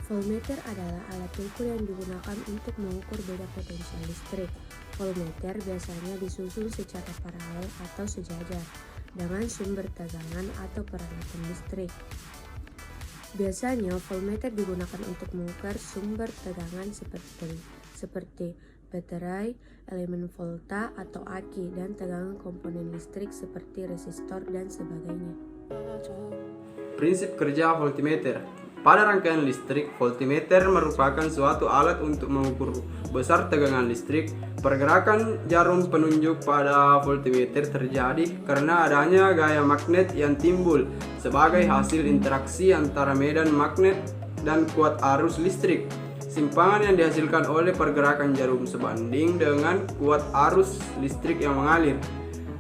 Voltmeter adalah alat ukur yang digunakan untuk mengukur beda potensial listrik. Voltmeter biasanya disusun secara paralel atau sejajar dengan sumber tegangan atau peralatan listrik. Biasanya voltmeter digunakan untuk mengukur sumber tegangan seperti baterai, elemen volta atau aki, dan tegangan komponen listrik seperti resistor dan sebagainya. Prinsip kerja voltmeter. Pada rangkaian listrik, voltmeter merupakan suatu alat untuk mengukur besar tegangan listrik. Pergerakan jarum penunjuk pada voltmeter terjadi karena adanya gaya magnet yang timbul sebagai hasil interaksi antara medan magnet dan kuat arus listrik. Simpangan yang dihasilkan oleh pergerakan jarum sebanding dengan kuat arus listrik yang mengalir.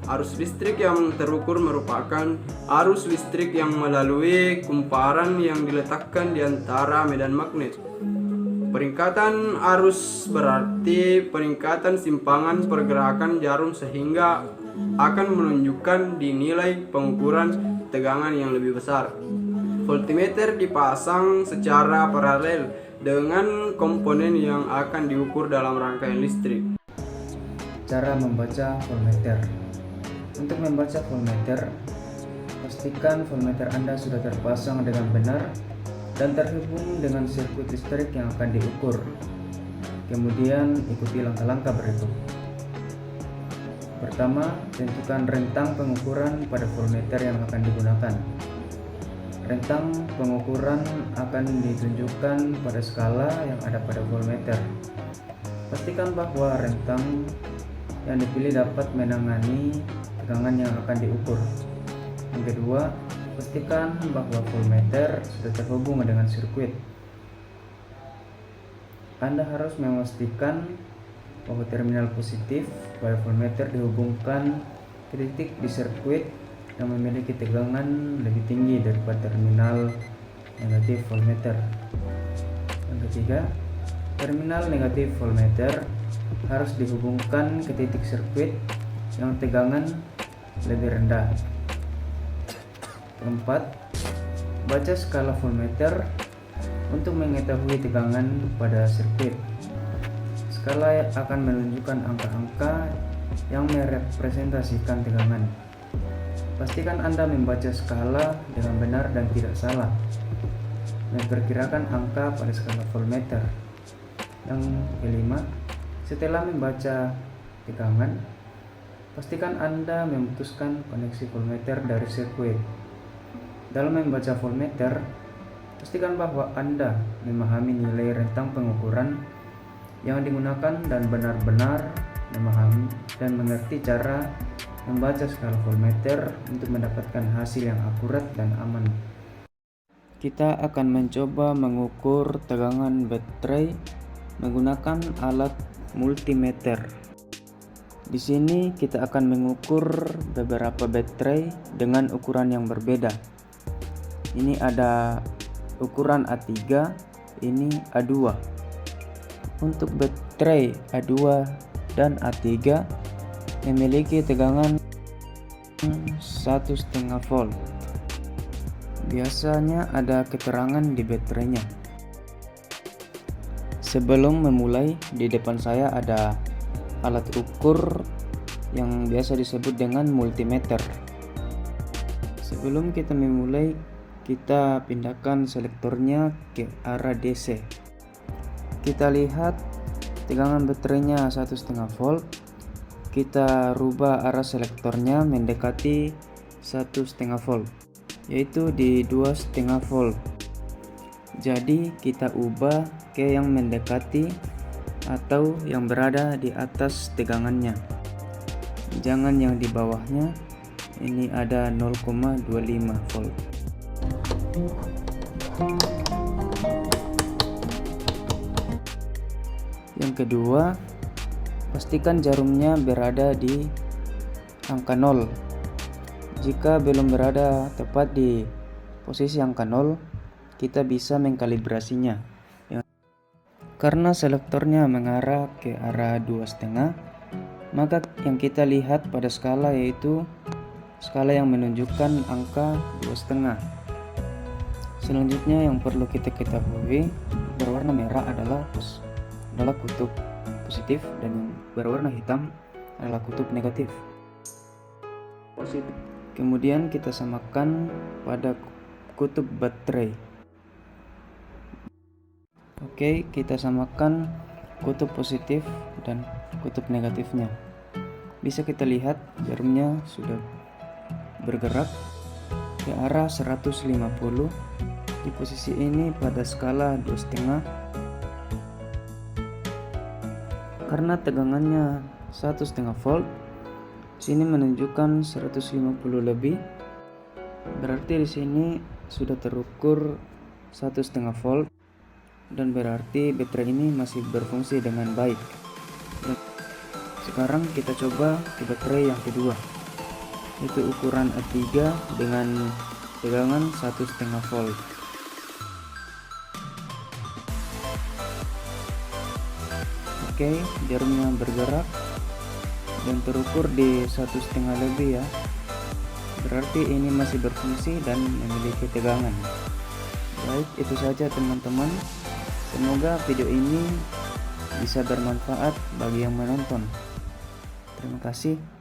Arus listrik yang terukur merupakan arus listrik yang melalui kumparan yang diletakkan di antara medan magnet. Peningkatan arus berarti peningkatan simpangan pergerakan jarum sehingga akan menunjukkan di nilai pengukuran tegangan yang lebih besar. Voltmeter dipasang secara paralel dengan komponen yang akan diukur dalam rangkaian listrik. Cara membaca voltmeter. Untuk membaca voltmeter, pastikan voltmeter Anda sudah terpasang dengan benar dan terhubung dengan sirkuit listrik yang akan diukur. Kemudian ikuti langkah-langkah berikut. Pertama, tentukan rentang pengukuran pada voltmeter yang akan digunakan. Rentang pengukuran akan ditunjukkan pada skala yang ada pada voltmeter. Pastikan bahwa rentang yang dipilih dapat menangani tegangan yang akan diukur. Yang kedua, pastikan bahwa voltmeter sudah terhubung dengan sirkuit. Anda harus memastikan bahwa terminal positif pada voltmeter dihubungkan ke titik di sirkuit yang memiliki tegangan lebih tinggi daripada terminal negatif voltmeter. Yang ketiga, terminal negatif voltmeter harus dihubungkan ke titik sirkuit yang tegangan lebih rendah. Keempat, baca skala voltmeter untuk mengetahui tegangan pada sirkuit. Skala akan menunjukkan angka-angka yang merepresentasikan tegangan. Pastikan Anda membaca skala dengan benar dan tidak salah. Memperkirakan angka pada skala voltmeter. Yang kelima, setelah membaca tegangan, pastikan Anda memutuskan koneksi voltmeter dari sirkuit. Dalam membaca voltmeter, pastikan bahwa Anda memahami nilai rentang pengukuran yang digunakan dan benar-benar memahami dan mengerti cara membaca skala voltmeter untuk mendapatkan hasil yang akurat dan aman. Kita akan mencoba mengukur tegangan baterai menggunakan alat multimeter. Di sini kita akan mengukur beberapa baterai dengan ukuran yang berbeda. Ini ada ukuran A3, ini A2. Untuk baterai A2 dan A3 memiliki tegangan 1,5 volt. Biasanya ada keterangan di baterainya. Sebelum memulai, di depan saya ada alat ukur yang biasa disebut dengan multimeter. Sebelum kita memulai, kita pindahkan selektornya ke arah DC. Kita lihat tegangan baterainya 1,5 volt. Kita rubah arah selektornya mendekati 1,5 volt, yaitu di 2,5 volt. Jadi kita ubah ke yang mendekati atau yang berada di atas tegangannya. Jangan yang di bawahnya. Ini ada 0,25 volt. Yang kedua, pastikan jarumnya berada di angka 0. Jika belum berada tepat di posisi angka 0, kita bisa mengkalibrasinya. Karena selektornya mengarah ke arah 2,5, maka yang kita lihat pada skala yaitu skala yang menunjukkan angka 2,5. Selanjutnya yang perlu kita ketahui, berwarna merah adalah kutub positif dan yang berwarna hitam adalah kutub negatif. Kemudian kita samakan pada kutub baterai. Oke, kita samakan kutub positif dan kutub negatifnya. Bisa kita lihat jarumnya sudah bergerak ke arah 150. Di posisi ini pada skala 2,5. Karena tegangannya 1,5 volt, sini menunjukkan 150 lebih. Berarti di sini sudah terukur 1,5 volt dan berarti baterai ini masih berfungsi dengan baik. Sekarang kita coba ke baterai yang kedua, itu ukuran A3 dengan tegangan 1,5 volt. Oke, jarumnya bergerak dan terukur di 1,5 lebih ya. Berarti ini masih berfungsi dan memiliki tegangan. Baik, itu saja teman-teman. Semoga video ini bisa bermanfaat bagi yang menonton. Terima kasih.